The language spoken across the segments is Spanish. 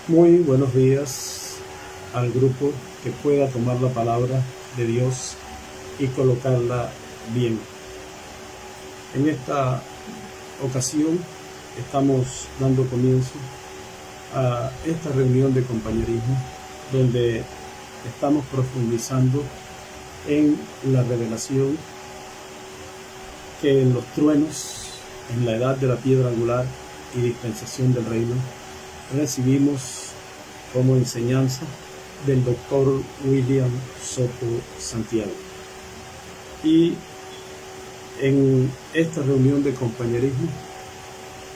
Muy buenos días al grupo que pueda tomar la palabra de Dios y colocarla bien. En esta ocasión estamos dando comienzo a esta reunión de compañerismo donde estamos profundizando en la revelación que en los truenos, en la edad de la piedra angular y dispensación del reino, recibimos como enseñanza del doctor William Soto Santiago. Y en esta reunión de compañerismo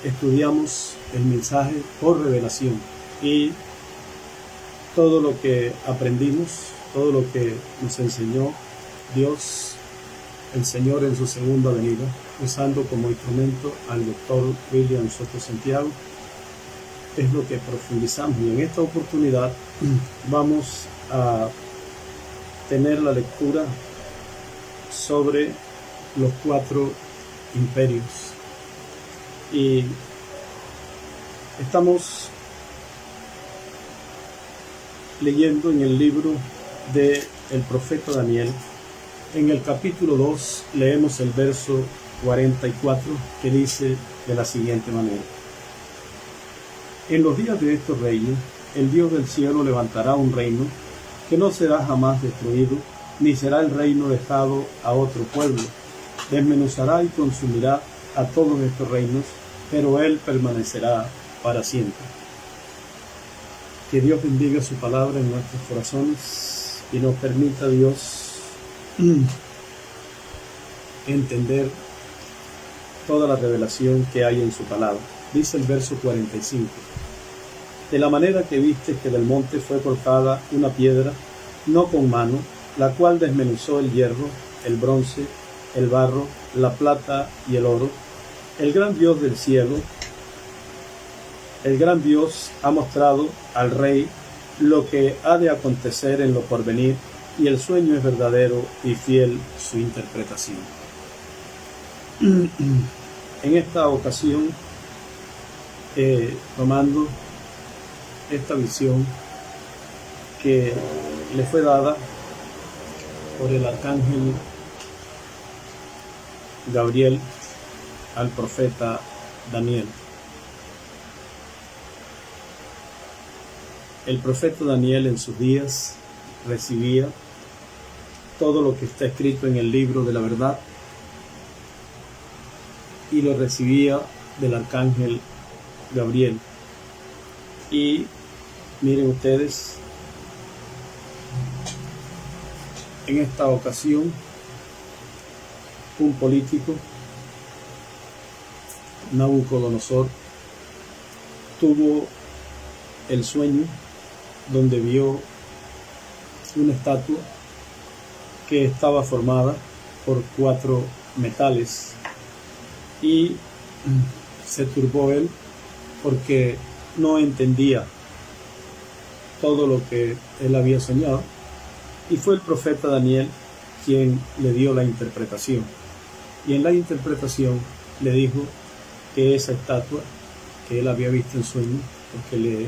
estudiamos el mensaje por revelación y todo lo que aprendimos, todo lo que nos enseñó Dios, el Señor en su segunda venida, usando como instrumento al doctor William Soto Santiago, es lo que profundizamos. Y en esta oportunidad vamos a tener la lectura sobre los 4 imperios. Y estamos leyendo en el libro del profeta Daniel. En el capítulo 2 leemos el verso 44 que dice de la siguiente manera: en los días de estos reyes, el Dios del cielo levantará un reino que no será jamás destruido, ni será el reino dejado a otro pueblo. Desmenuzará y consumirá a todos estos reinos, pero él permanecerá para siempre. Que Dios bendiga su palabra en nuestros corazones y nos permita, Dios, entender toda la revelación que hay en su palabra. Dice el verso 45: de la manera que viste que del monte fue cortada una piedra, no con mano, la cual desmenuzó el hierro, el bronce, el barro, la plata y el oro, el gran Dios del cielo, el gran Dios ha mostrado al rey lo que ha de acontecer en lo porvenir, y el sueño es verdadero y fiel su interpretación. En esta ocasión, tomando esta visión que le fue dada por el arcángel Gabriel al profeta Daniel. El profeta Daniel en sus días recibía todo lo que está escrito en el libro de la verdad y lo recibía del arcángel Gabriel. Y miren ustedes, en esta ocasión, un político, Nabucodonosor, tuvo el sueño donde vio una estatua que estaba formada por 4 metales, y se turbó él porque no entendía todo lo que él había soñado, y fue el profeta Daniel quien le dio la interpretación. Y en la interpretación le dijo que esa estatua que él había visto en sueño, porque le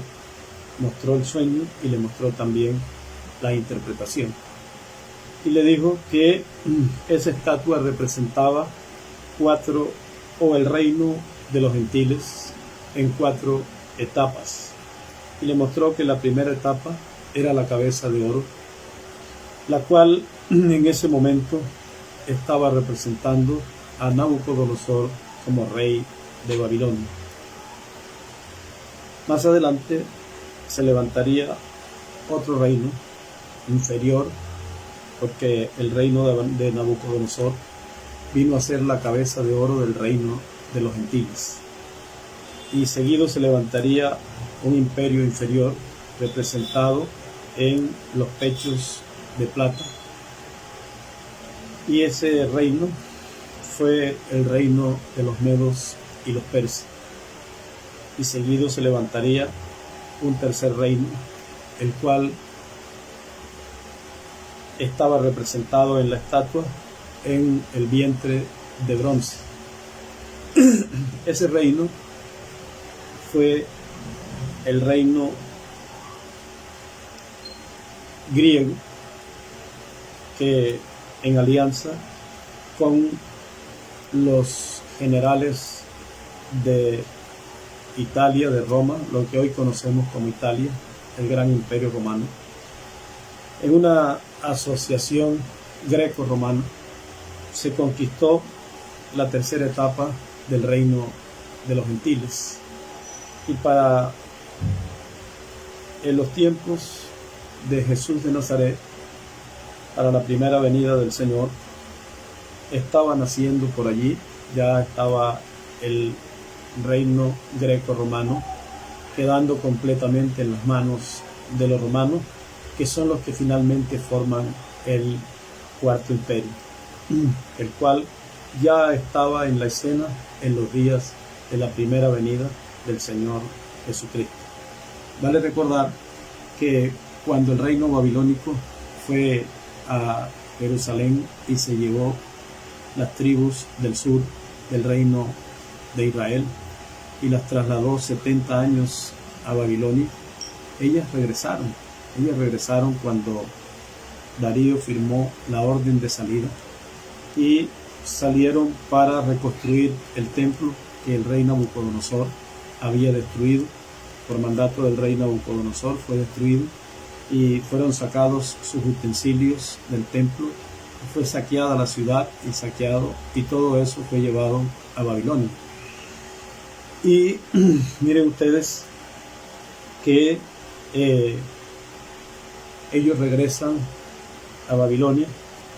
mostró el sueño y le mostró también la interpretación, y le dijo que esa estatua representaba el reino de los gentiles en 4 etapas, y le mostró que la primera etapa era la cabeza de oro, la cual en ese momento estaba representando a Nabucodonosor como rey de Babilonia. Más adelante se levantaría otro reino inferior, porque el reino de Nabucodonosor vino a ser la cabeza de oro del reino de los gentiles. Y seguido se levantaría un imperio inferior representado en los pechos de plata, y ese reino fue el reino de los medos y los persas. Y seguido se levantaría un tercer reino, el cual estaba representado en la estatua en el vientre de bronce. Ese reino fue el reino griego que en alianza con los generales de Italia, de Roma, lo que hoy conocemos como Italia, el gran imperio romano, en una asociación greco-romana se conquistó la tercera etapa del reino de los gentiles. Y en los tiempos de Jesús de Nazaret, para la primera venida del Señor, estaba naciendo por allí, ya estaba el reino greco-romano quedando completamente en las manos de los romanos, que son los que finalmente forman el cuarto imperio, el cual ya estaba en la escena en los días de la primera venida del Señor Jesucristo. Vale recordar que cuando el reino babilónico fue a Jerusalén y se llevó las tribus del sur del reino de Israel y las trasladó 70 años a Babilonia, ellas regresaron cuando Darío firmó la orden de salida y salieron para reconstruir el templo que el rey Nabucodonosor había destruido. Por mandato del rey Nabucodonosor fue destruido y fueron sacados sus utensilios del templo, fue saqueada la ciudad y todo eso fue llevado a Babilonia. Y miren ustedes que ellos regresan a Babilonia,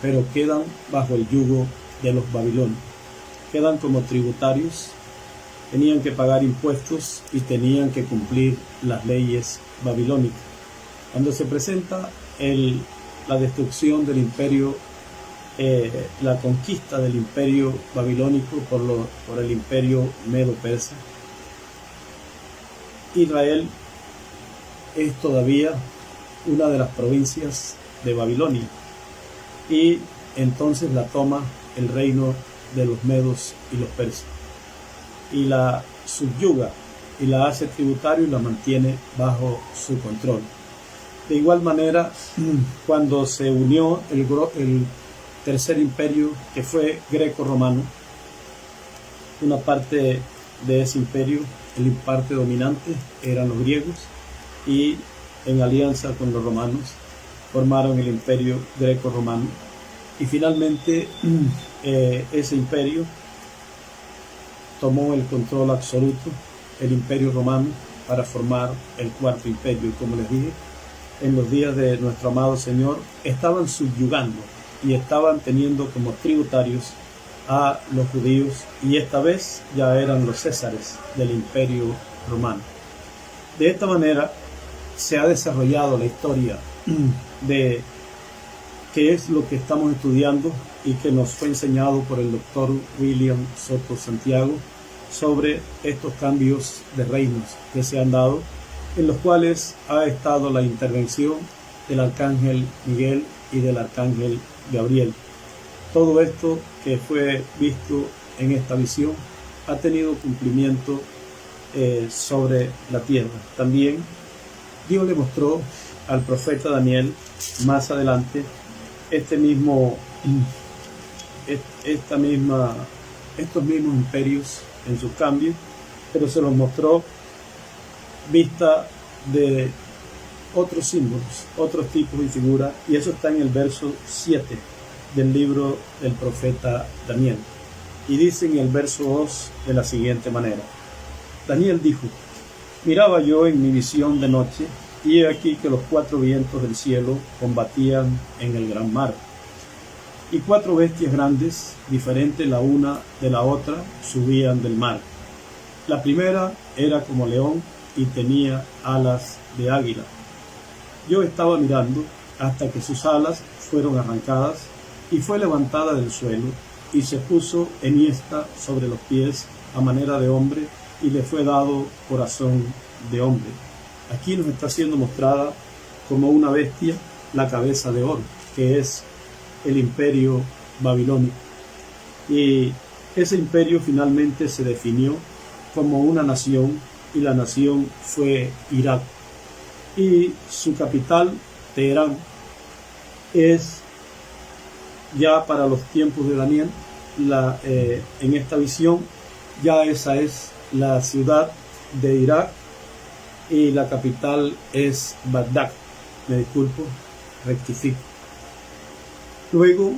pero quedan bajo el yugo de los babilonios, quedan como tributarios, tenían que pagar impuestos y tenían que cumplir las leyes babilónicas. Cuando se presenta la destrucción del imperio, la conquista del imperio babilónico por el imperio medo-persa, Israel es todavía una de las provincias de Babilonia y entonces la toma el reino de los medos y los persas y la subyuga y la hace tributario y la mantiene bajo su control. De igual manera, cuando se unió el tercer imperio, que fue greco-romano, una parte de ese imperio, el parte dominante, eran los griegos, y en alianza con los romanos formaron el imperio greco-romano, y finalmente ese imperio tomó el control absoluto, el imperio romano, para formar el cuarto imperio. Y como les dije, en los días de nuestro amado Señor estaban subyugando y estaban teniendo como tributarios a los judíos, y esta vez ya eran los césares del imperio romano. De esta manera se ha desarrollado la historia de qué es lo que estamos estudiando y que nos fue enseñado por el doctor William Soto Santiago sobre estos cambios de reinos que se han dado, en los cuales ha estado la intervención del arcángel Miguel y del arcángel Gabriel. Todo esto que fue visto en esta visión ha tenido cumplimiento sobre la tierra. También Dios le mostró al profeta Daniel más adelante estos mismos imperios en sus cambios, pero se los mostró vista de otros símbolos, otros tipos y figuras, y eso está en el verso 7 del libro del profeta Daniel. Y dice en el verso 2 de la siguiente manera: Daniel dijo: miraba yo en mi visión de noche, y he aquí que los 4 vientos del cielo combatían en el gran mar, y 4 bestias grandes, diferentes la una de la otra, subían del mar. La primera era como león y tenía alas de águila. Yo estaba mirando hasta que sus alas fueron arrancadas y fue levantada del suelo y se puso enhiesta sobre los pies a manera de hombre, y le fue dado corazón de hombre. Aquí nos está siendo mostrada como una bestia la cabeza de oro, que es el imperio babilónico. Y ese imperio finalmente se definió como una nación, y la nación fue Irak. Y su capital, Teherán, es ya para los tiempos de Daniel, en esta visión, ya esa es la ciudad de Irak y la capital es Bagdad. Me disculpo, rectifico. Luego,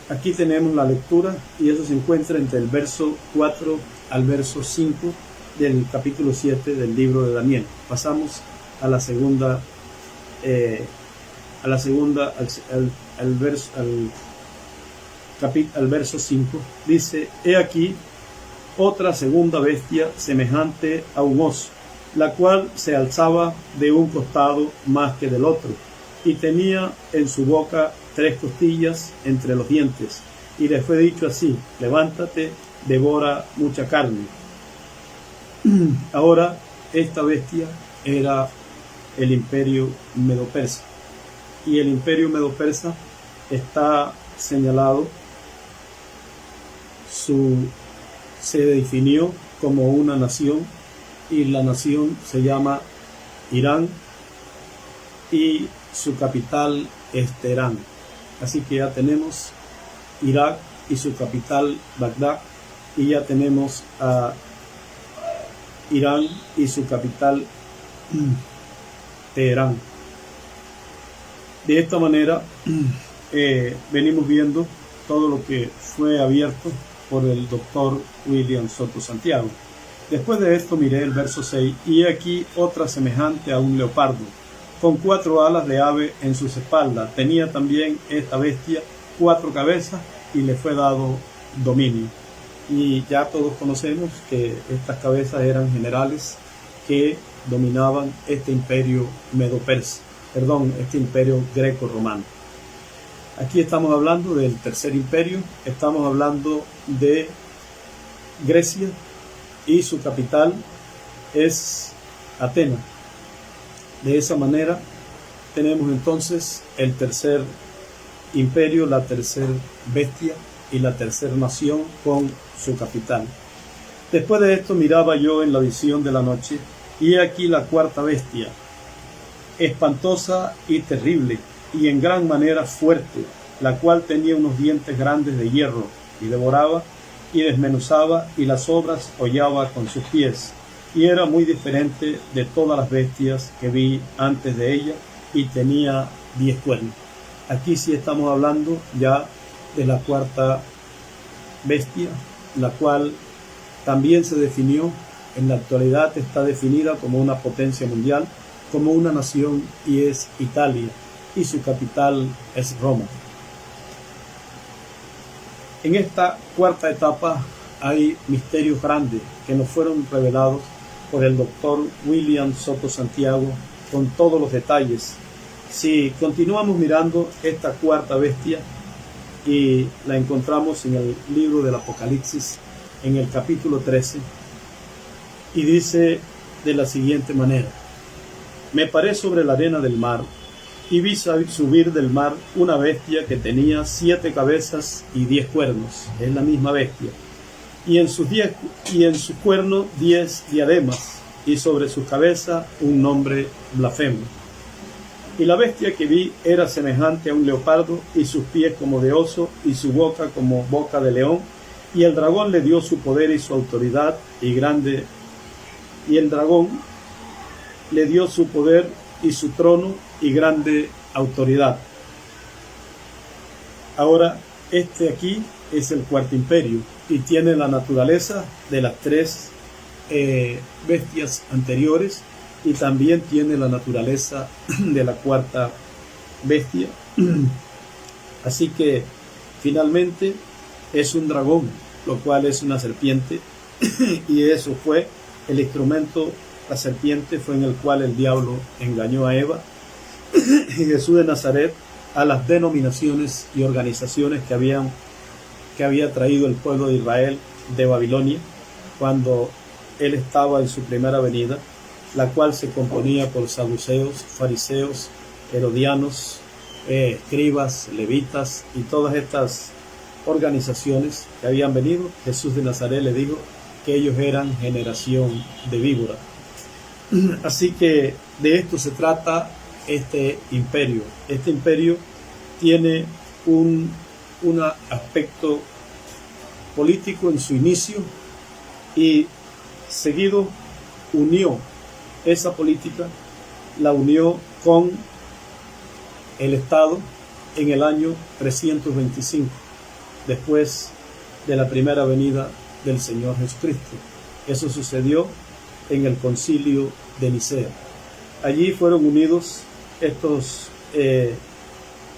aquí tenemos la lectura y eso se encuentra entre el verso 4 al verso 5 del capítulo 7 del libro de Daniel. Pasamos a la segunda, al verso 5. Dice: he aquí otra segunda bestia semejante a un oso, la cual se alzaba de un costado más que del otro, y tenía en su boca 3 costillas entre los dientes, y le fue dicho así: levántate, devora mucha carne. Ahora, esta bestia era el imperio medo-persa, y el imperio medo-persa está señalado, se definió como una nación, y la nación se llama Irán, y su capital es Teherán. Así que ya tenemos Irak y su capital Bagdad, y ya tenemos a Irán y su capital Teherán. De esta manera venimos viendo todo lo que fue abierto por el doctor William Soto Santiago. Después de esto miré el verso 6, y aquí otra semejante a un leopardo, con 4 alas de ave en sus espaldas. Tenía también esta bestia 4 cabezas, y le fue dado dominio. Y ya todos conocemos que estas cabezas eran generales que dominaban este imperio medo-persa, este imperio greco-romano. Aquí estamos hablando del tercer imperio, estamos hablando de Grecia, y su capital es Atenas. De esa manera tenemos entonces el tercer imperio, la tercera bestia y la tercera nación con su capital. Después de esto miraba yo en la visión de la noche, y he aquí la cuarta bestia, espantosa y terrible, y en gran manera fuerte, la cual tenía unos dientes grandes de hierro, y devoraba y desmenuzaba, y las obras hollaba con sus pies, y era muy diferente de todas las bestias que vi antes de ella, y tenía 10 cuernos. Aquí sí estamos hablando ya de la cuarta bestia, la cual también se definió, en la actualidad está definida como una potencia mundial, como una nación, y es Italia, y su capital es Roma. En esta cuarta etapa hay misterios grandes que nos fueron revelados por el doctor William Soto Santiago con todos los detalles. Si continuamos mirando esta cuarta bestia, y la encontramos en el libro del Apocalipsis, en el capítulo 13, y dice de la siguiente manera: me paré sobre la arena del mar, y vi subir del mar una bestia que tenía 7 cabezas y 10 cuernos. Es la misma bestia. Y en sus cuernos 10 diademas, y sobre su cabeza un nombre blasfemo. Y la bestia que vi era semejante a un leopardo, y sus pies como de oso, y su boca como boca de león. Y el dragón le dio su poder y su autoridad, y el dragón le dio su poder y su trono y grande autoridad. Ahora, este aquí es el cuarto imperio, y tiene la naturaleza de las 3 bestias anteriores, y también tiene la naturaleza de la cuarta bestia. Así que finalmente es un dragón, lo cual es una serpiente, y eso fue el instrumento. La serpiente fue en el cual el diablo engañó a Eva, y Jesús de Nazaret a las denominaciones y organizaciones que había traído el pueblo de Israel de Babilonia cuando él estaba en su primera venida, la cual se componía por saduceos, fariseos, herodianos, escribas, levitas, y todas estas organizaciones que habían venido. Jesús de Nazaret le dijo que ellos eran generación de víbora. Así que de esto se trata este imperio. Este imperio tiene un aspecto político en su inicio y seguido unió esa política, la unió con el Estado en el año 325, después de la primera venida del Señor Jesucristo. Eso sucedió en el Concilio de Nicea. Allí fueron unidos estos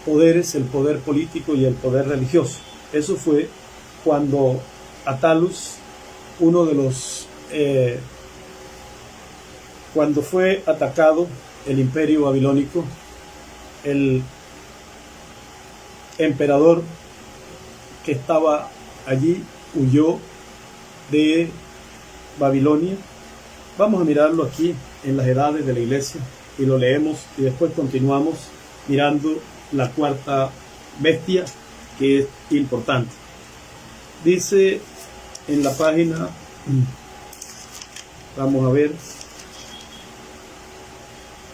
poderes, el poder político y el poder religioso. Eso fue cuando Attalus, uno de los cuando fue atacado el imperio babilónico, el emperador que estaba allí huyó de Babilonia. Vamos a mirarlo aquí en las edades de la iglesia y lo leemos y después continuamos mirando la cuarta bestia, que es importante. Dice en la página, vamos a ver,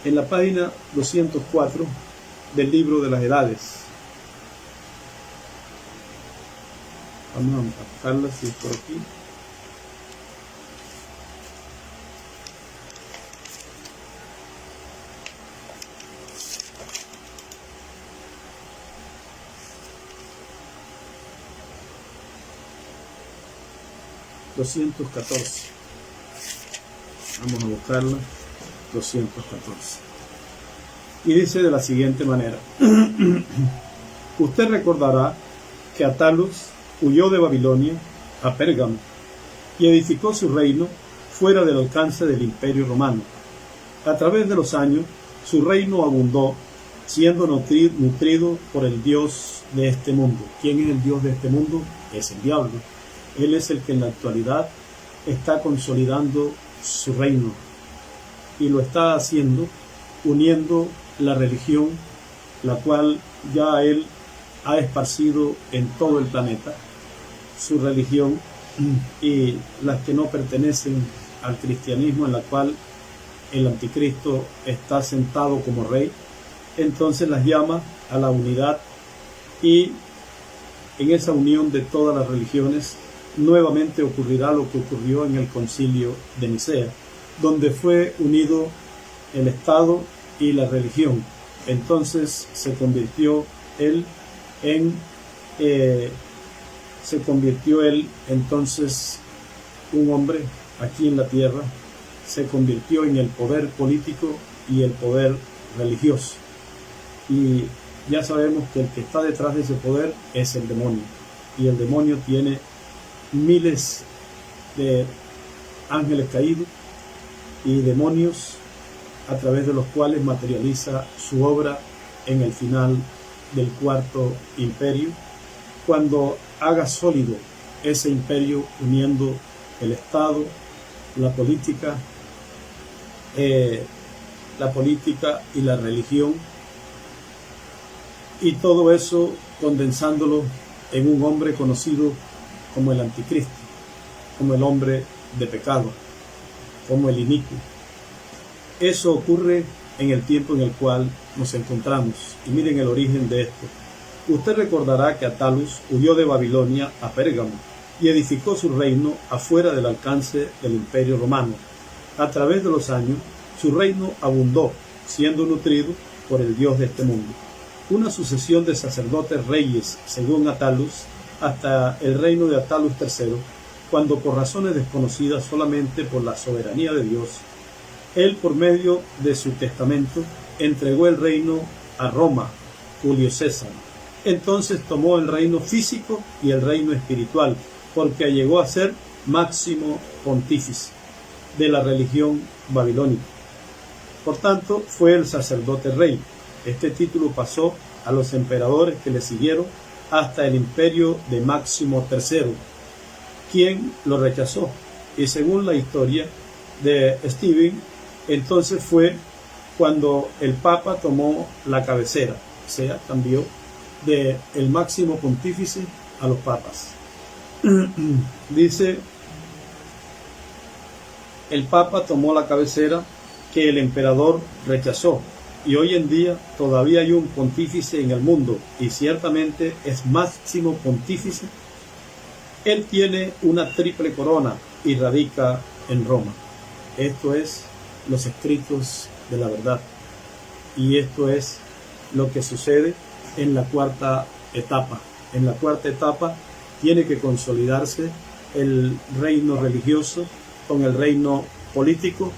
en la página 204 del libro de las edades. Vamos a buscarla si es por aquí. Vamos a buscarla. 214. Y dice de la siguiente manera: usted recordará que Attalus huyó de Babilonia a Pérgamo y edificó su reino fuera del alcance del imperio romano. A través de los años, su reino abundó, siendo nutrido por el Dios de este mundo. ¿Quién es el Dios de este mundo? Es el diablo. Él es el que en la actualidad está consolidando su reino y lo está haciendo uniendo la religión, la cual ya él ha esparcido en todo el planeta, su religión, y las que no pertenecen al cristianismo, en la cual el anticristo está sentado como rey. Entonces las llama a la unidad, y en esa unión de todas las religiones nuevamente ocurrirá lo que ocurrió en el Concilio de Nicea, donde fue unido el Estado y la religión. Entonces se convirtió él entonces un hombre aquí en la tierra, se convirtió en el poder político y el poder religioso. Y ya sabemos que el que está detrás de ese poder es el demonio, y el demonio tiene miles de ángeles caídos y demonios a través de los cuales materializa su obra en el final del cuarto imperio, cuando haga sólido ese imperio uniendo el Estado, la política y la religión, y todo eso condensándolo en un hombre conocido como el anticristo, como el hombre de pecado, como el inicuo. Eso ocurre en el tiempo en el cual nos encontramos. Y miren el origen de esto. Usted recordará que Attalus huyó de Babilonia a Pérgamo y edificó su reino afuera del alcance del imperio romano. A través de los años, su reino abundó, siendo nutrido por el Dios de este mundo. Una sucesión de sacerdotes reyes, según Attalus, hasta el reino de Attalus III, cuando por razones desconocidas solamente por la soberanía de Dios, él por medio de su testamento entregó el reino a Roma, Julio César. Entonces tomó el reino físico y el reino espiritual, porque llegó a ser máximo pontífice de la religión babilónica. Por tanto, fue el sacerdote rey. Este título pasó a los emperadores que le siguieron hasta el imperio de Máximo III, quien lo rechazó. Y según la historia de Steven, entonces fue cuando el Papa tomó la cabecera, o sea, cambió de el máximo pontífice a los papas. Dice, el Papa tomó la cabecera que el emperador rechazó, y hoy en día todavía hay un pontífice en el mundo, y ciertamente es máximo pontífice, él tiene una triple corona y radica en Roma. Esto es los escritos de la verdad. Y esto es lo que sucede en la cuarta etapa. En la cuarta etapa tiene que consolidarse el reino religioso con el reino político,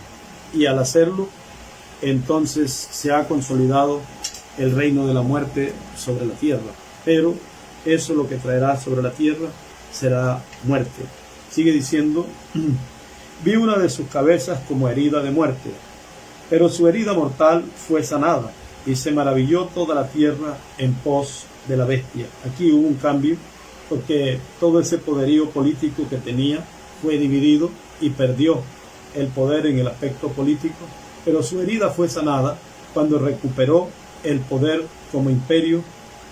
y al hacerlo, entonces se ha consolidado el reino de la muerte sobre la tierra. Pero eso lo que traerá sobre la tierra será muerte. Sigue diciendo: vi una de sus cabezas como herida de muerte, pero su herida mortal fue sanada, y se maravilló toda la tierra en pos de la bestia. Aquí hubo un cambio, porque todo ese poderío político que tenía fue dividido y perdió el poder en el aspecto político, pero su herida fue sanada cuando recuperó el poder como imperio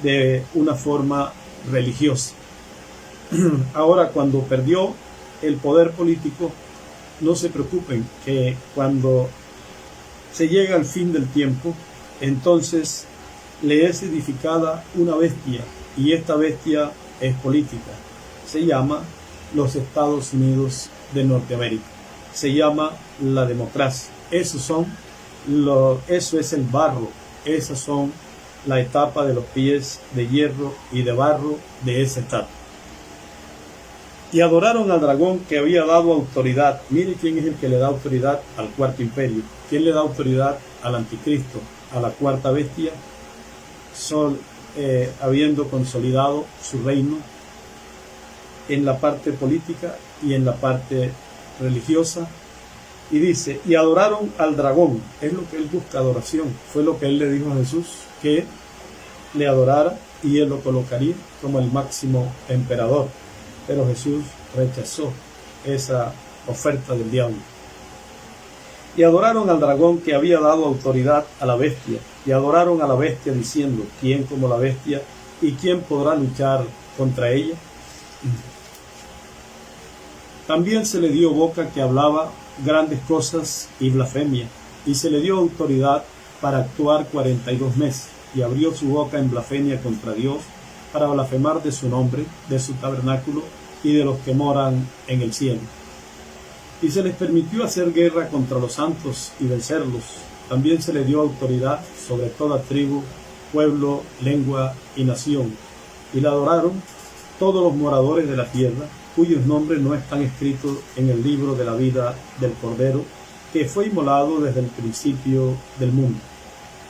de una forma religiosa. Ahora, cuando perdió el poder político, no se preocupen, que cuando se llega al fin del tiempo, entonces le es edificada una bestia, y esta bestia es política. Se llama los Estados Unidos de Norteamérica. Se llama la democracia. Eso es el barro. Esas son la etapa de los pies de hierro y de barro de esa etapa. Y adoraron al dragón que había dado autoridad. Mire quién es el que le da autoridad al cuarto imperio. ¿Quién le da autoridad al anticristo, a la cuarta bestia? Habiendo consolidado su reino en la parte política y en la parte religiosa. Y dice: y adoraron al dragón. Es lo que él busca, adoración. Fue lo que él le dijo a Jesús, que le adorara, y él lo colocaría como el máximo emperador. Pero Jesús rechazó esa oferta del diablo. Y adoraron al dragón que había dado autoridad a la bestia, y adoraron a la bestia diciendo: ¿quién como la bestia? ¿Y quién podrá luchar contra ella? También se le dio boca que hablaba grandes cosas y blasfemia, y se le dio autoridad para actuar 42 meses, y abrió su boca en blasfemia contra Dios, para blasfemar de su nombre, de su tabernáculo y de los que moran en el cielo. Y se les permitió hacer guerra contra los santos y vencerlos. También se le dio autoridad sobre toda tribu, pueblo, lengua y nación. Y la adoraron todos los moradores de la tierra, cuyos nombres no están escritos en el libro de la vida del Cordero, que fue inmolado desde el principio del mundo.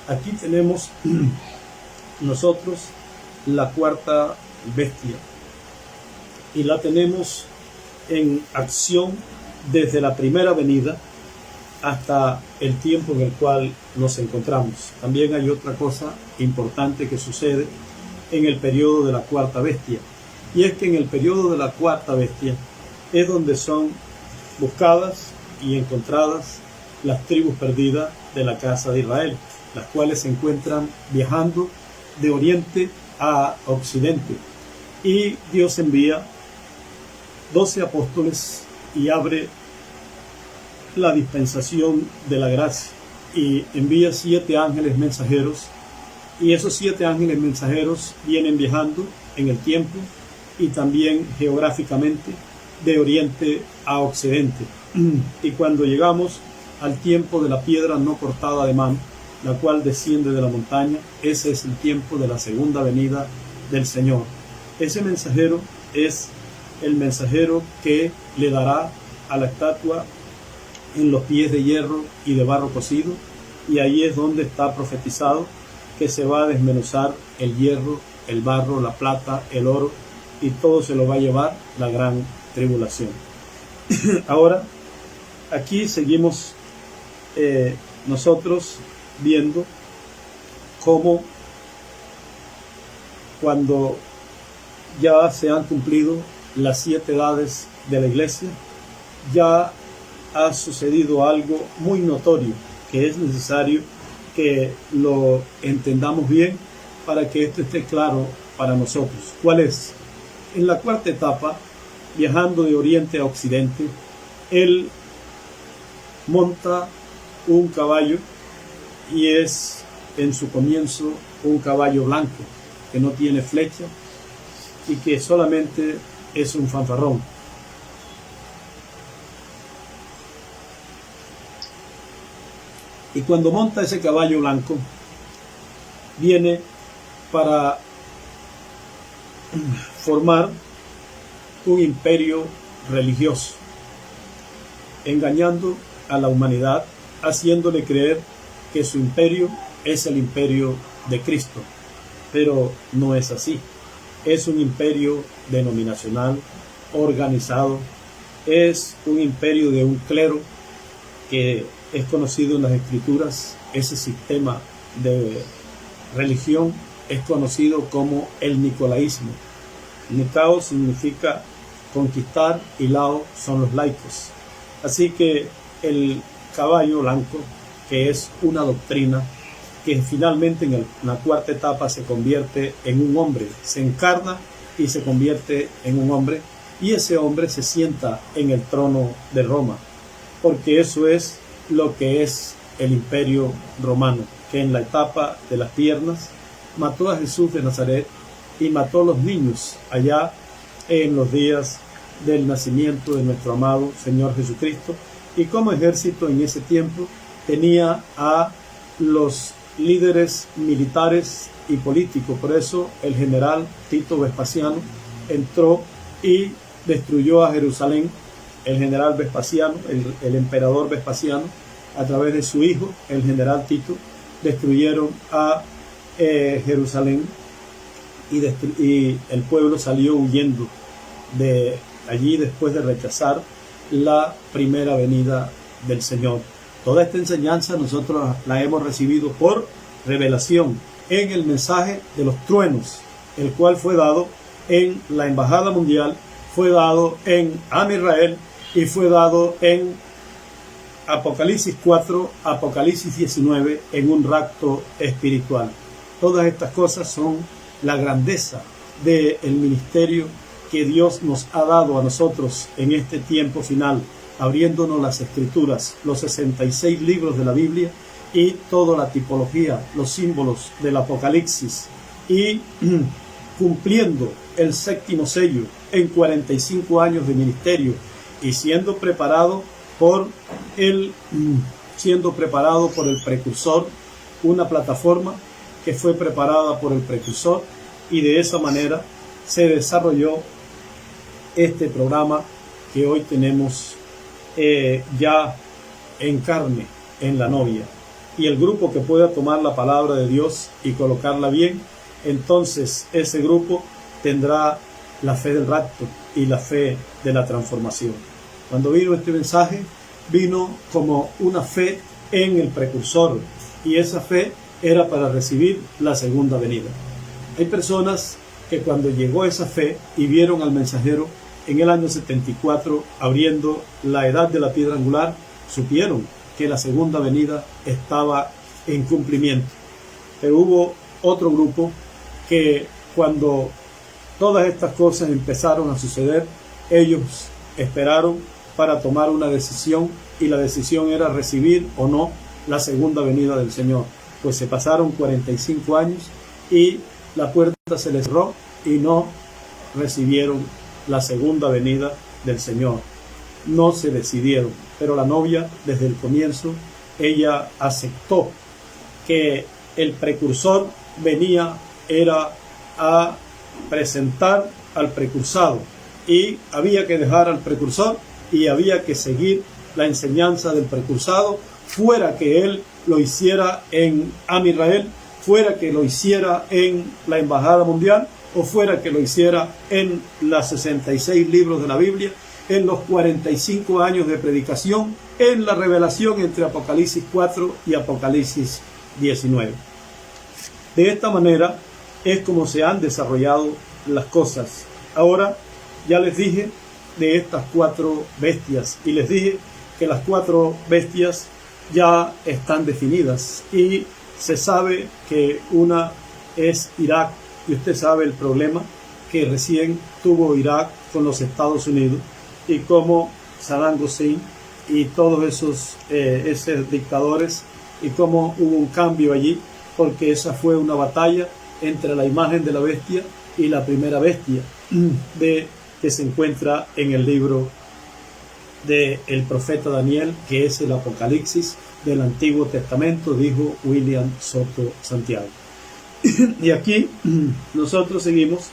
Aquí tenemos nosotros la cuarta bestia, y la tenemos en acción desde la primera venida hasta el tiempo en el cual nos encontramos. También hay otra cosa importante que sucede en el periodo de la cuarta bestia, y es que en el periodo de la cuarta bestia es donde son buscadas y encontradas las tribus perdidas de la casa de Israel, las cuales se encuentran viajando de oriente a occidente, y Dios envía 12 apóstoles y abre la dispensación de la gracia, y envía 7 ángeles mensajeros, y esos 7 ángeles mensajeros vienen viajando en el tiempo y también geográficamente de oriente a occidente. Y cuando llegamos al tiempo de la piedra no cortada de mano, la cual desciende de la montaña, ese es el tiempo de la segunda venida del Señor. Ese mensajero es el mensajero que le dará a la estatua en los pies de hierro y de barro cocido, y ahí es donde está profetizado que se va a desmenuzar el hierro, el barro, la plata, el oro, y todo se lo va a llevar la gran tribulación. Ahora, aquí seguimos nosotros viendo cómo, cuando ya se han cumplido las 7 edades de la iglesia, ya ha sucedido algo muy notorio, que es necesario que lo entendamos bien para que esto esté claro para nosotros. ¿Cuál es? En la cuarta etapa, viajando de oriente a occidente, él monta un caballo, y es en su comienzo un caballo blanco que no tiene flecha y que solamente es un fanfarrón. Y cuando monta ese caballo blanco, viene para formar un imperio religioso, engañando a la humanidad, haciéndole creer que su imperio es el imperio de Cristo. Pero no es así. Es un imperio denominacional, organizado, es un imperio de un clero que es conocido en las Escrituras. Ese sistema de religión es conocido como el nicolaísmo. Nicao significa conquistar y lao son los laicos. Así que el caballo blanco, que es una doctrina que finalmente en la cuarta etapa se convierte en un hombre, se encarna y se convierte en un hombre, y ese hombre se sienta en el trono de Roma, porque eso es lo que es el imperio romano, que en la etapa de las piernas mató a Jesús de Nazaret y mató a los niños allá en los días del nacimiento de nuestro amado Señor Jesucristo, y como ejército en ese tiempo tenía a los líderes militares y políticos. Por eso el general Tito Vespasiano entró y destruyó a Jerusalén. El general Vespasiano, el emperador Vespasiano, a través de su hijo, el general Tito, destruyeron a Jerusalén, y el pueblo salió huyendo de allí después de rechazar la primera venida del Señor. Toda esta enseñanza nosotros la hemos recibido por revelación en el mensaje de los truenos, el cual fue dado en la Embajada Mundial, fue dado en Am Israel y fue dado en Apocalipsis 4, Apocalipsis 19, en un rapto espiritual. Todas estas cosas son la grandeza del ministerio que Dios nos ha dado a nosotros en este tiempo final, abriéndonos las Escrituras, los 66 libros de la Biblia y toda la tipología, los símbolos del Apocalipsis, y cumpliendo el séptimo sello en 45 años de ministerio, y siendo preparado por el precursor, una plataforma que fue preparada por el precursor, y de esa manera se desarrolló este programa que hoy tenemos ya en carne en la novia. Y el grupo que pueda tomar la palabra de Dios y colocarla bien, entonces ese grupo tendrá la fe del rapto y la fe de la transformación. Cuando vino este mensaje, vino como una fe en el precursor, y esa fe era para recibir la segunda venida. Hay personas que cuando llegó esa fe y vieron al mensajero en el año 74 abriendo la edad de la piedra angular, supieron que la segunda venida estaba en cumplimiento. Pero hubo otro grupo que cuando todas estas cosas empezaron a suceder, ellos esperaron para tomar una decisión, y la decisión era recibir o no la segunda venida del Señor. Pues se pasaron 45 años y la puerta se les cerró y no recibieron la segunda venida del Señor. No se decidieron, pero la novia desde el comienzo, ella aceptó que el precursor era a presentar al precursado, y había que dejar al precursor y había que seguir la enseñanza del precursado, fuera que él lo hiciera en Am Israel, fuera que lo hiciera en la Embajada Mundial, o fuera que lo hiciera en los 66 libros de la Biblia, en los 45 años de predicación, en la revelación entre Apocalipsis 4 y Apocalipsis 19. De esta manera es como se han desarrollado las cosas. Ahora ya les dije de estas 4 bestias, y les dije que las 4 bestias ya están definidas, y se sabe que una es Irak, y usted sabe el problema que recién tuvo Irak con los Estados Unidos, y cómo Saddam Hussein y todos esos dictadores, y cómo hubo un cambio allí, porque esa fue una batalla entre la imagen de la bestia y la primera bestia que se encuentra en el libro del profeta Daniel, que es el Apocalipsis del Antiguo Testamento, dijo William Soto Santiago. Y aquí nosotros seguimos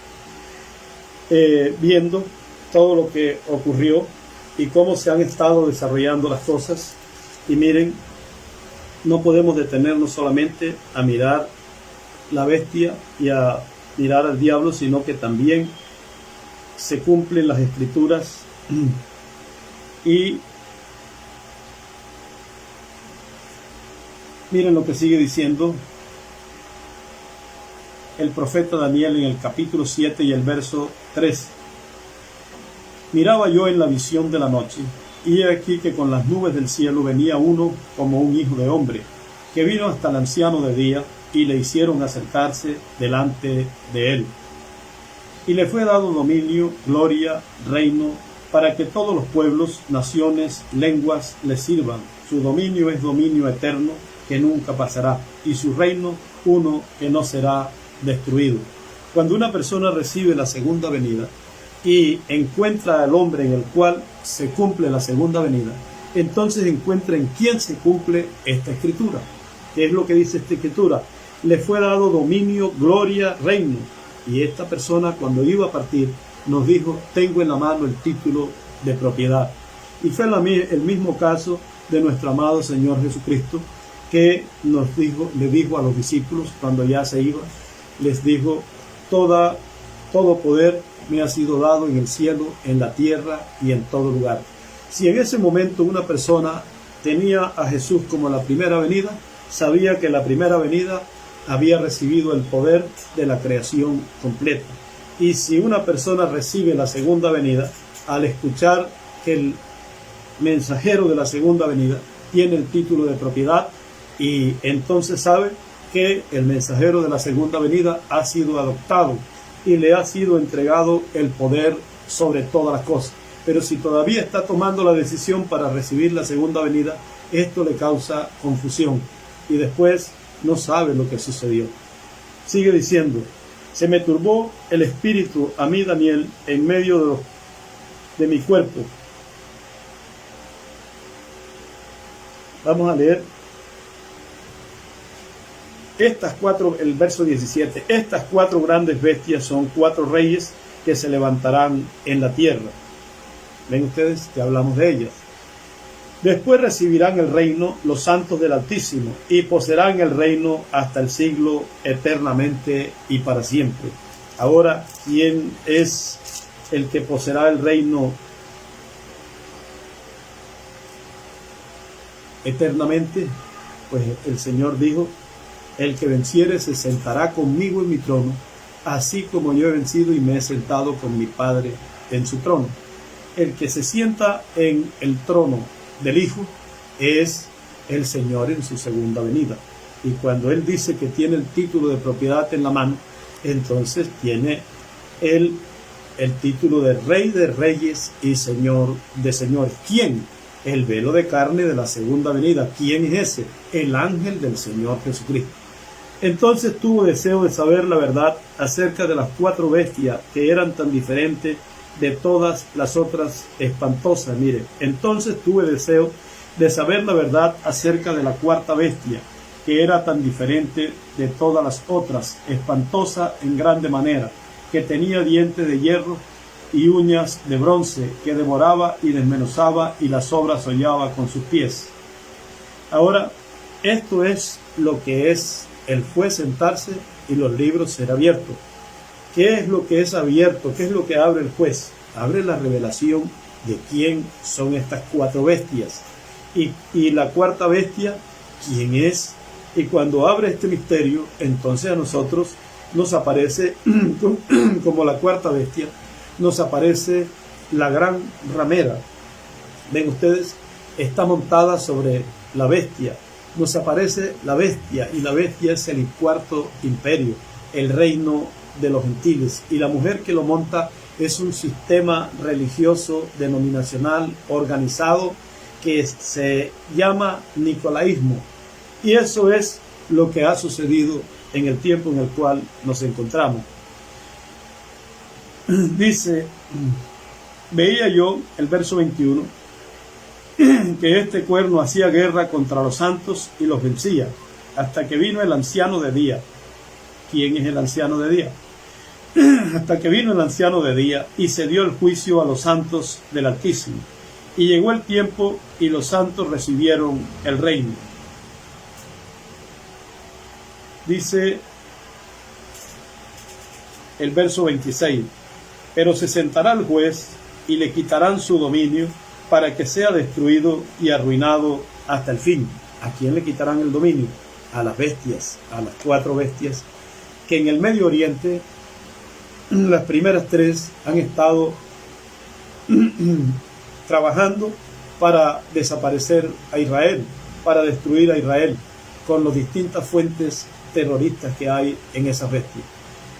viendo todo lo que ocurrió y cómo se han estado desarrollando las cosas. Y miren, no podemos detenernos solamente a mirar la bestia y a mirar al diablo, sino que también se cumplen las escrituras. Y miren lo que sigue diciendo el profeta Daniel en el capítulo 7 y el verso 3. Miraba yo en la visión de la noche, y he aquí que con las nubes del cielo venía uno como un hijo de hombre, que vino hasta el anciano de día, y le hicieron acercarse delante de él. Y le fue dado dominio, gloria, reino, para que todos los pueblos, naciones, lenguas le sirvan. Su dominio es dominio eterno, que nunca pasará, y su reino uno que no será destruido. Cuando una persona recibe la segunda venida y encuentra al hombre en el cual se cumple la segunda venida, entonces encuentra en quién se cumple esta escritura. ¿Qué es lo que dice esta escritura? Le fue dado dominio, gloria, reino. Y esta persona, cuando iba a partir, nos dijo: tengo en la mano el título de propiedad. Y fue el mismo caso de nuestro amado Señor Jesucristo, que le dijo a los discípulos cuando ya se iba, les dijo: todo poder me ha sido dado en el cielo, en la tierra y en todo lugar. Si en ese momento una persona tenía a Jesús como la primera venida, sabía que la primera venida había recibido el poder de la creación completa. Y si una persona recibe la segunda venida, al escuchar que el mensajero de la segunda venida tiene el título de propiedad, y entonces sabe que el mensajero de la segunda venida ha sido adoptado y le ha sido entregado el poder sobre todas las cosas. Pero si todavía está tomando la decisión para recibir la segunda venida, esto le causa confusión y después no sabe lo que sucedió. Sigue diciendo: se me turbó el espíritu a mí, Daniel, en medio de mi cuerpo. Vamos a leer el verso 17. Estas cuatro grandes bestias son cuatro reyes que se levantarán en la tierra. Ven ustedes que hablamos de ellas. Después recibirán el reino los santos del Altísimo, y poseerán el reino hasta el siglo, eternamente y para siempre. Ahora, ¿quién es el que poseerá el reino eternamente? Pues el Señor dijo: el que venciere se sentará conmigo en mi trono, así como yo he vencido y me he sentado con mi Padre en su trono. El que se sienta en el trono del Hijo es el Señor en su segunda venida. Y cuando Él dice que tiene el título de propiedad en la mano, entonces tiene el título de Rey de Reyes y Señor de Señores. ¿Quién? El velo de carne de la segunda venida. ¿Quién es ese? El ángel del Señor Jesucristo. Entonces tuvo deseo de saber la verdad acerca de las cuatro bestias que eran tan diferentes de todas las otras espantosas. Mire, entonces tuve deseo de saber la verdad acerca de la cuarta bestia, que era tan diferente de todas las otras, espantosa en grande manera, que tenía dientes de hierro y uñas de bronce, que devoraba y desmenuzaba y las obras hollaba con sus pies. Ahora, esto es lo que es el juez sentarse y los libros ser abiertos. ¿Qué es lo que es abierto? ¿Qué es lo que abre el juez? Abre la revelación de quién son estas cuatro bestias. Y la cuarta bestia, ¿quién es? Y cuando abre este misterio, entonces a nosotros nos aparece, como la cuarta bestia, nos aparece la gran ramera. Ven ustedes, está montada sobre la bestia. Nos aparece la bestia, y la bestia es el cuarto imperio, el reino de los gentiles, y la mujer que lo monta es un sistema religioso denominacional organizado que se llama nicolaísmo, y eso es lo que ha sucedido en el tiempo en el cual nos encontramos. Dice, veía yo, el verso 21, que este cuerno hacía guerra contra los santos y los vencía, hasta que vino el anciano de día. ¿Quién es el anciano de día? Hasta que vino el anciano de día y se dio el juicio a los santos del Altísimo. Y llegó el tiempo y los santos recibieron el reino. Dice el verso 26, pero se sentará el juez y le quitarán su dominio para que sea destruido y arruinado hasta el fin. ¿A quién le quitarán el dominio? A las bestias, a las 4 bestias, que en el Medio Oriente, las primeras 3 han estado trabajando para desaparecer a Israel, para destruir a Israel, con las distintas fuentes terroristas que hay en esas bestias.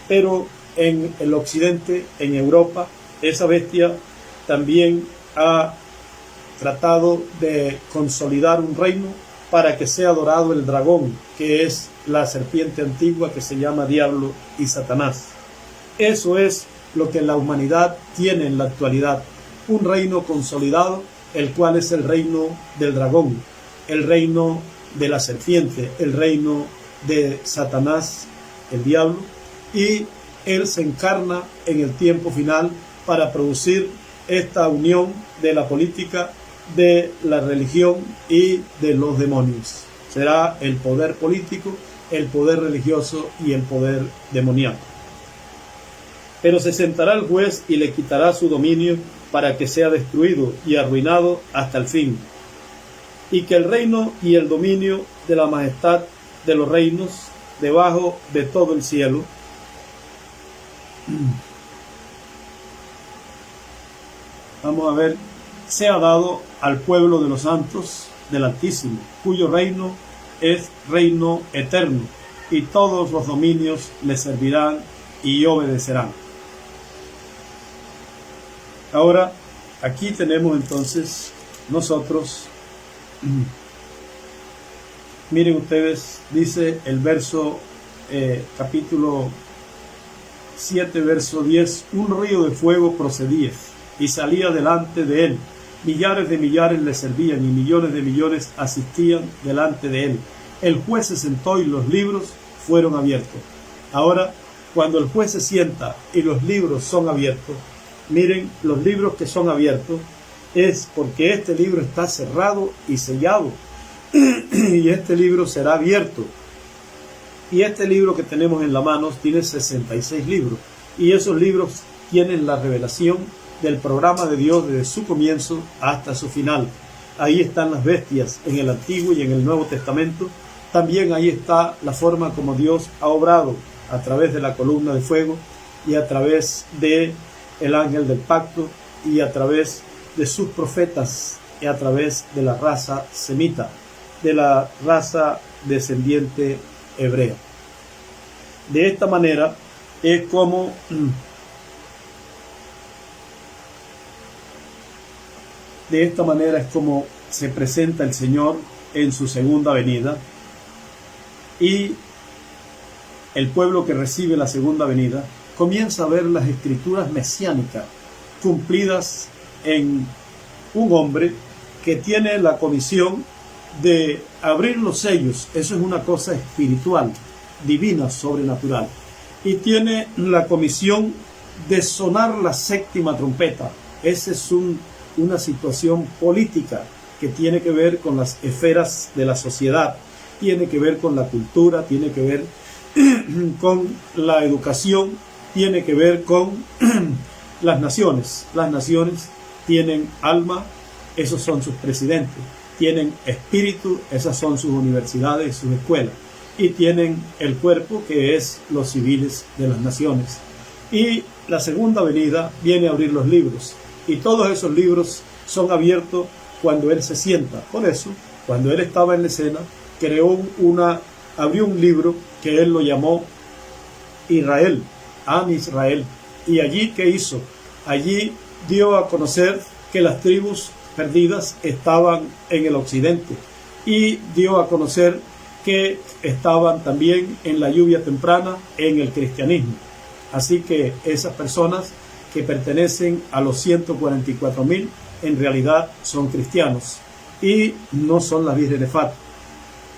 Pero en el occidente, en Europa, esa bestia también ha tratado de consolidar un reino para que sea adorado el dragón, que es la serpiente antigua que se llama Diablo y Satanás. Eso es lo que la humanidad tiene en la actualidad, un reino consolidado, el cual es el reino del dragón, el reino de la serpiente, el reino de Satanás, el diablo, y él se encarna en el tiempo final para producir esta unión de la política, de la religión y de los demonios. Será el poder político, el poder religioso y el poder demoníaco. Pero se sentará el juez y le quitará su dominio para que sea destruido y arruinado hasta el fin. Y que el reino y el dominio de la majestad de los reinos debajo de todo el cielo vamos a ver, sea dado al pueblo de los santos del Altísimo, cuyo reino es reino eterno, y todos los dominios le servirán y obedecerán. Ahora, aquí tenemos entonces nosotros, miren ustedes, dice el verso, capítulo 7, verso 10, un río de fuego procedía y salía delante de él. Millares de millares le servían y millones de millones asistían delante de él. El juez se sentó y los libros fueron abiertos. Ahora, cuando el juez se sienta y los libros son abiertos, miren, los libros que son abiertos es porque este libro está cerrado y sellado y este libro será abierto. Y este libro que tenemos en la mano tiene 66 libros y esos libros tienen la revelación del programa de Dios desde su comienzo hasta su final. Ahí están las bestias en el Antiguo y en el Nuevo Testamento. También ahí está la forma como Dios ha obrado a través de la columna de fuego y a través de el ángel del pacto y a través de sus profetas y a través de la raza semita, de la raza descendiente hebrea. De esta manera es como se presenta el Señor en su segunda venida, y el pueblo que recibe la segunda venida comienza a ver las escrituras mesiánicas cumplidas en un hombre que tiene la comisión de abrir los sellos. Eso es una cosa espiritual, divina, sobrenatural, y tiene la comisión de sonar la séptima trompeta. Esa es una situación política que tiene que ver con las esferas de la sociedad, tiene que ver con la cultura, tiene que ver con la educación, tiene que ver con las naciones. Las naciones tienen alma, esos son sus presidentes, tienen espíritu, esas son sus universidades, sus escuelas, y tienen el cuerpo, que es los civiles de las naciones. Y la segunda venida viene a abrir los libros, y todos esos libros son abiertos cuando Él se sienta. Por eso, cuando Él estaba en la escena, abrió un libro que Él lo llamó Israel, Am Israel. Y allí, ¿qué hizo? Allí dio a conocer que las tribus perdidas estaban en el occidente, y dio a conocer que estaban también en la lluvia temprana en el cristianismo. Así que esas personas que pertenecen a los 144.000 en realidad son cristianos y no son las vírgenes fatuas,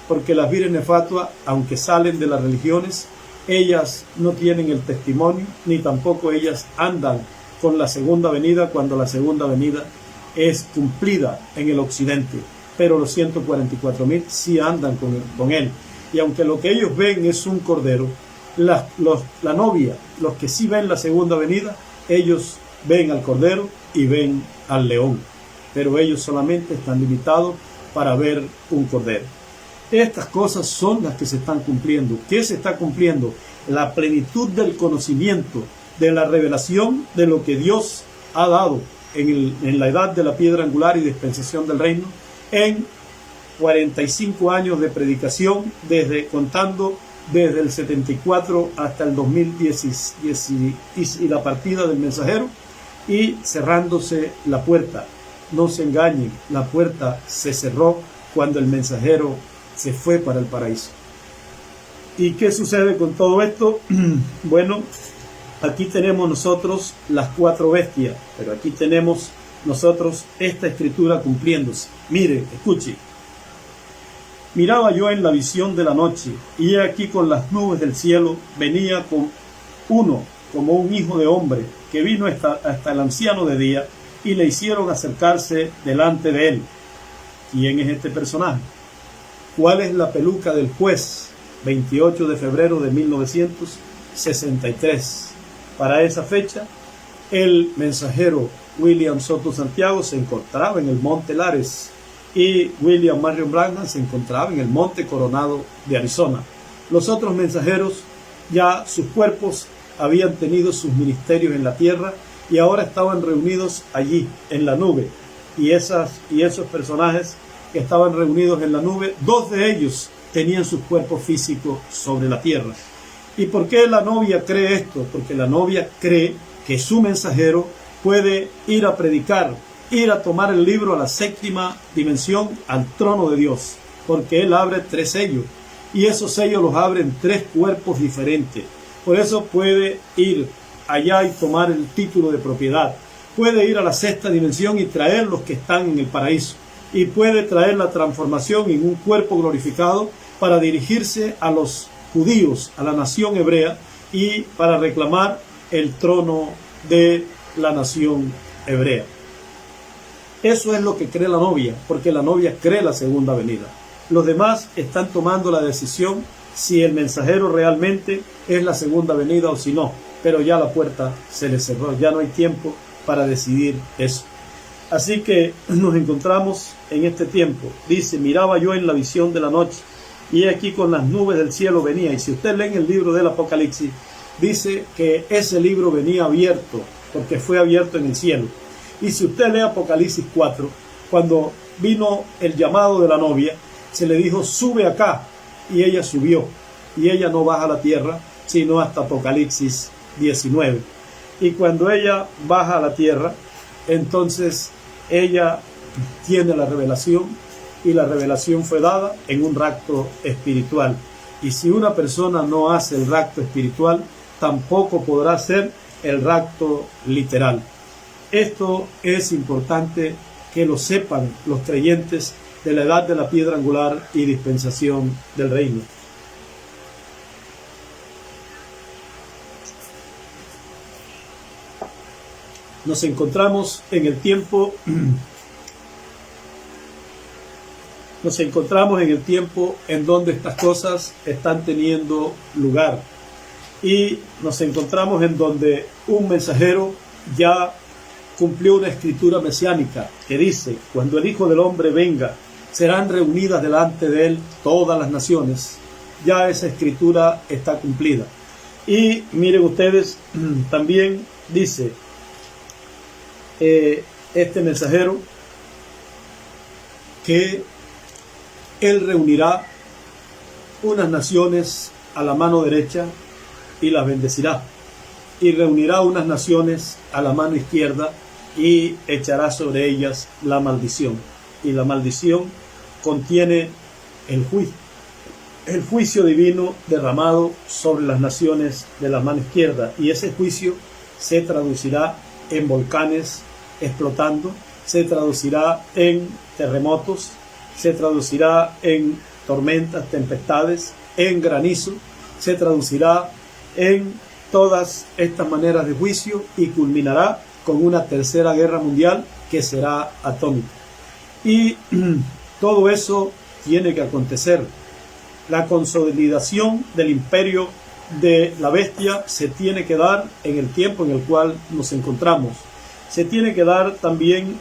porque las vírgenes fatuas, aunque salen de las religiones, ellas no tienen el testimonio, ni tampoco ellas andan con la segunda venida cuando la segunda venida es cumplida en el occidente, pero los 144.000 sí andan con él. Y aunque lo que ellos ven es un cordero, la novia, los que sí ven la segunda venida, ellos ven al cordero y ven al león, pero ellos solamente están limitados para ver un cordero. Estas cosas son las que se están cumpliendo. ¿Qué se está cumpliendo? La plenitud del conocimiento, de la revelación de lo que Dios ha dado en la edad de la piedra angular y dispensación del reino, en 45 años de predicación, contando desde el 74 hasta el 2010 y la partida del mensajero, y cerrándose la puerta. No se engañen, la puerta se cerró cuando el mensajero se fue para el paraíso. ¿Y qué sucede con todo esto? Bueno, aquí tenemos nosotros las 4 bestias, pero aquí tenemos nosotros esta escritura cumpliéndose. Mire, escuche. Miraba yo en la visión de la noche, y he aquí con las nubes del cielo venía con uno como un hijo de hombre, que vino hasta el anciano de día, y le hicieron acercarse delante de él. ¿Quién es este personaje? ¿Cuál es la peluca del juez? 28 de febrero de 1963. Para esa fecha, el mensajero William Soto Santiago se encontraba en el Monte Lares y William Marion Branham se encontraba en el Monte Coronado de Arizona. Los otros mensajeros, ya sus cuerpos habían tenido sus ministerios en la tierra y ahora estaban reunidos allí, en la nube. Y esos personajes que estaban reunidos en la nube, 2 de ellos tenían sus cuerpos físicos sobre la tierra. ¿Y por qué la novia cree esto? Porque la novia cree que su mensajero puede ir a predicar, ir a tomar el libro a la 7ª dimensión, al trono de Dios, porque él abre 3 sellos, y esos sellos los abren 3 cuerpos diferentes. Por eso puede ir allá y tomar el título de propiedad, puede ir a la 6ª dimensión y traer los que están en el paraíso, y puede traer la transformación en un cuerpo glorificado para dirigirse a los judíos, a la nación hebrea, y para reclamar el trono de la nación hebrea. Eso es lo que cree la novia, porque la novia cree la segunda venida. Los demás están tomando la decisión si el mensajero realmente es la segunda venida o si no, pero ya la puerta se les cerró, ya no hay tiempo para decidir eso. Así que nos encontramos en este tiempo. Dice, miraba yo en la visión de la noche, y aquí con las nubes del cielo venía. Y si usted lee en el libro del Apocalipsis, dice que ese libro venía abierto, porque fue abierto en el cielo. Y si usted lee Apocalipsis 4, cuando vino el llamado de la novia, se le dijo, sube acá, y ella subió. Y ella no baja a la tierra, sino hasta Apocalipsis 19. Y cuando ella baja a la tierra, entonces ella tiene la revelación, y la revelación fue dada en un rapto espiritual. Y si una persona no hace el rapto espiritual, tampoco podrá hacer el rapto literal. Esto es importante que lo sepan los creyentes de la edad de la piedra angular y dispensación del reino. Nos encontramos en el tiempo en donde estas cosas están teniendo lugar, y nos encontramos en donde un mensajero ya cumplió una escritura mesiánica que dice, cuando el Hijo del Hombre venga, serán reunidas delante de él todas las naciones. Ya esa escritura está cumplida. Y miren ustedes, también dice este mensajero que él reunirá unas naciones a la mano derecha y las bendecirá, y reunirá unas naciones a la mano izquierda y echará sobre ellas la maldición. Y la maldición contiene el juicio. el juicio divino derramado sobre las naciones de la mano izquierda, y ese juicio se traducirá en volcanes explotando, se traducirá en terremotos, se traducirá en tormentas, tempestades, en granizo, se traducirá en todas estas maneras de juicio y culminará con una tercera guerra mundial que será atómica. Y todo eso tiene que acontecer. La consolidación del imperio de la bestia se tiene que dar en el tiempo en el cual nos encontramos. Se tiene que dar también,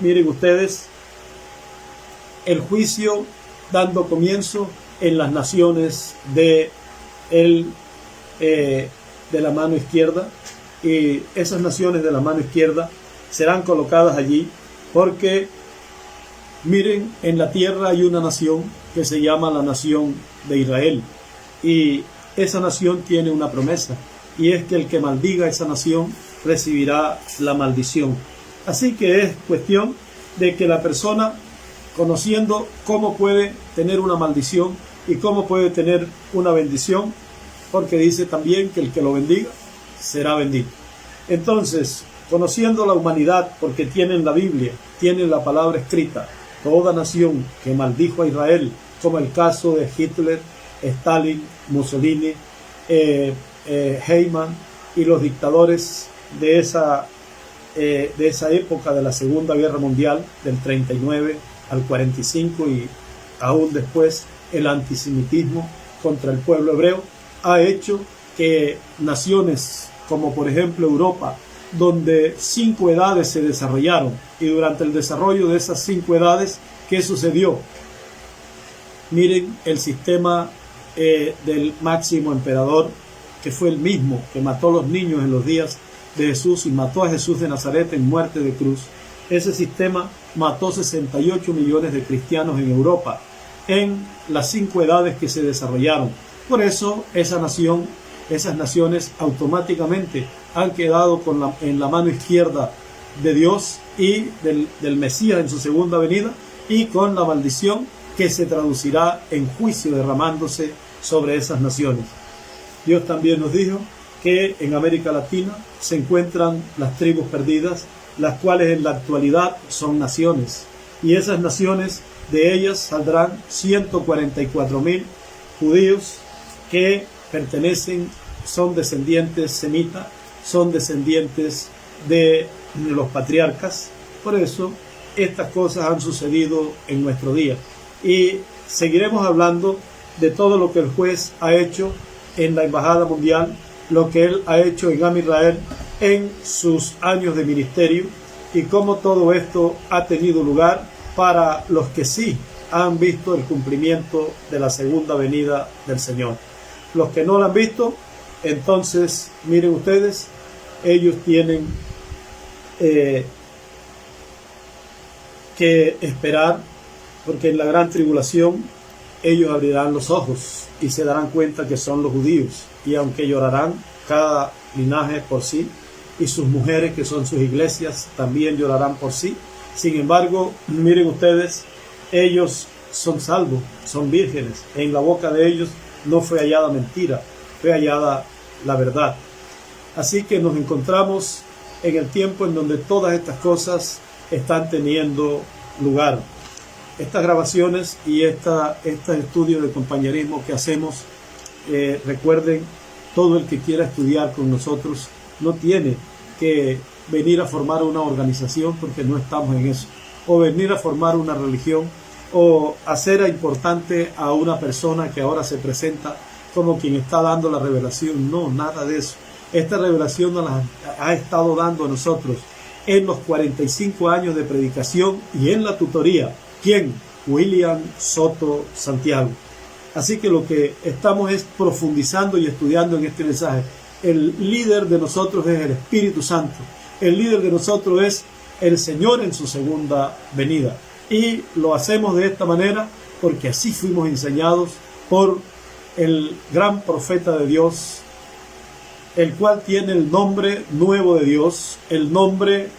miren ustedes, el juicio dando comienzo en las naciones de la mano izquierda, y esas naciones de la mano izquierda serán colocadas allí porque, miren, en la tierra hay una nación que se llama la nación de Israel, y esa nación tiene una promesa, y es que el que maldiga a esa nación recibirá la maldición. Así que es cuestión de que la persona, conociendo cómo puede tener una maldición y cómo puede tener una bendición, porque dice también que el que lo bendiga será bendito. Entonces, conociendo la humanidad, porque tienen la Biblia, tienen la palabra escrita, toda nación que maldijo a Israel, como el caso de Hitler, Stalin, Mussolini, Eichmann y los dictadores de esa época de la Segunda Guerra Mundial, del 39 al 45, y aún después el antisemitismo contra el pueblo hebreo, ha hecho que naciones como por ejemplo Europa, donde 5 edades se desarrollaron, y durante el desarrollo de esas 5 edades, ¿qué sucedió? Miren el sistema del máximo emperador, que fue el mismo que mató a los niños en los días de Jesús y mató a Jesús de Nazaret en muerte de cruz. Ese sistema mató 68 millones de cristianos en Europa, en las 5 edades que se desarrollaron. Por eso esas naciones automáticamente han quedado en la mano izquierda de Dios y del Mesías en su segunda venida, y con la maldición que se traducirá en juicio derramándose sobre esas naciones. Dios también nos dijo que en América Latina se encuentran las tribus perdidas, las cuales en la actualidad son naciones, y esas naciones, de ellas saldrán 144,000 judíos que son descendientes semitas, son descendientes de los patriarcas. Por eso estas cosas han sucedido en nuestro día, y seguiremos hablando de todo lo que el juez ha hecho en la embajada mundial, lo que él ha hecho en Am Israel en sus años de ministerio, y cómo todo esto ha tenido lugar para los que sí han visto el cumplimiento de la segunda venida del Señor. Los que no lo han visto, entonces miren ustedes, ellos tienen que esperar, porque en la gran tribulación ellos abrirán los ojos y se darán cuenta que son los judíos, y aunque llorarán cada linaje por sí, y sus mujeres, que son sus iglesias, también llorarán por sí, sin embargo, miren ustedes, ellos son salvos, son vírgenes, en la boca de ellos no fue hallada mentira, fue hallada la verdad. Así que nos encontramos en el tiempo en donde todas estas cosas están teniendo lugar. Estas grabaciones y este estudio de compañerismo que hacemos, recuerden, todo el que quiera estudiar con nosotros no tiene que venir a formar una organización, porque no estamos en eso, o venir a formar una religión, o hacer importante a una persona que ahora se presenta como quien está dando la revelación. No, nada de eso. Esta revelación nos la ha estado dando a nosotros en los 45 años de predicación y en la tutoría. ¿Quién? William Soto Santiago. Así que lo que estamos es profundizando y estudiando en este mensaje. El líder de nosotros es el Espíritu Santo. El líder de nosotros es el Señor en su segunda venida. Y lo hacemos de esta manera porque así fuimos enseñados por el gran profeta de Dios, el cual tiene el nombre nuevo de Dios, el nombre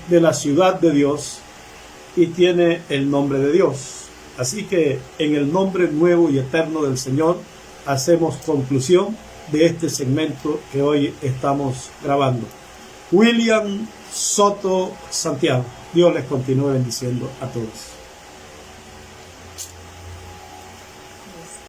de la ciudad de Dios, y tiene el nombre de Dios. Así que en el nombre nuevo y eterno del Señor, hacemos conclusión de este segmento que hoy estamos grabando. William Soto Santiago. Dios les continúe bendiciendo a todos.